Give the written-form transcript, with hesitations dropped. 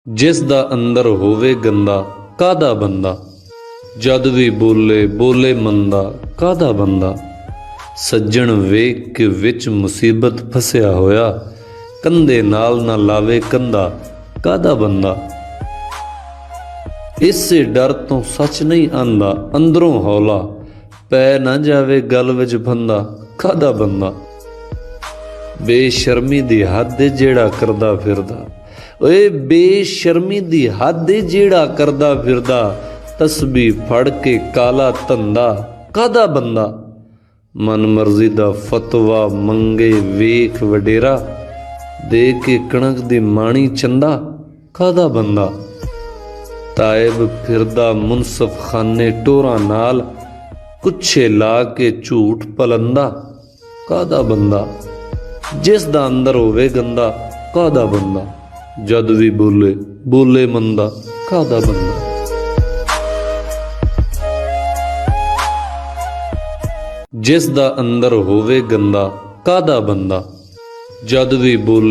ਜਿਸ ਦਾ ਅੰਦਰ ਹੋਵੇ ਗੰਦਾ ਕਾਹਦਾ ਬੰਦਾ। ਜਦ ਵੀ ਬੋਲੇ ਬੋਲੇ ਮੰਦਾ ਕਾਹਦਾ ਬੰਦਾ। ਸੱਜਣ ਵੇਖ ਕੇ ਵਿੱਚ ਮੁਸੀਬਤ ਫਸਿਆ ਹੋਇਆ, ਕੰਧੇ ਨਾਲ ਨਾ ਲਾਵੇ ਕੰਧਾ ਕਾਹਦਾ ਬੰਦਾ। ਇਸੇ ਡਰ ਤੋਂ ਸੱਚ ਨਹੀਂ ਆਂਦਾ ਅੰਦਰੋਂ ਹੌਲਾ, ਪੈ ਨਾ ਜਾਵੇ ਗਲ ਵਿੱਚ ਫੰਦਾ ਕਾਹਦਾ ਬੰਦਾ। ਬੇਸ਼ਰਮੀ ਦੀ ਹੱਦ ਜਿਹੜਾ ਕਰਦਾ ਫਿਰਦਾ, ਓਏ ਬੇਸ਼ਰਮੀ ਦੀ ਹੱਦ ਜਿਹੜਾ ਕਰਦਾ ਫਿਰਦਾ। ਤਸਬੀਹ ਫੜ ਕੇ ਕਾਲਾ ਧੰਦਾ ਕਾਹਦਾ ਬੰਦਾ। ਮਨ ਮਰਜ਼ੀ ਦਾ ਫਤਵਾ ਮੰਗੇ ਵੇਖ ਵਡੇਰਾ, ਦੇ ਕੇ ਕਣਕ ਦੀ ਮਾਣੀ ਚੰਦਾ ਕਾਹਦਾ ਬੰਦਾ। ਤਾਇਬ ਫਿਰਦਾ ਮੁਨਸਫ ਖਾਨੇ ਟੋਰਾਂ ਨਾਲ, ਕੁੱਛੇ ਲਾ ਕੇ ਝੂਠ ਪਲੰਦਾ ਕਾਹਦਾ ਬੰਦਾ। ਜਿਸ ਦਾ ਅੰਦਰ ਹੋਵੇ ਗੰਦਾ ਕਾਹਦਾ ਬੰਦਾ। ਜਦ ਵੀ ਬੋਲੇ ਬੋਲੇ ਮੰਦਾ ਕਾਹਦਾ ਬੰਦਾ। ਜਿਸ ਦਾ ਅੰਦਰ ਹੋਵੇ ਗੰਦਾ ਕਾਹਦਾ ਬੰਦਾ। ਜਦ ਵੀ ਬੋਲੇ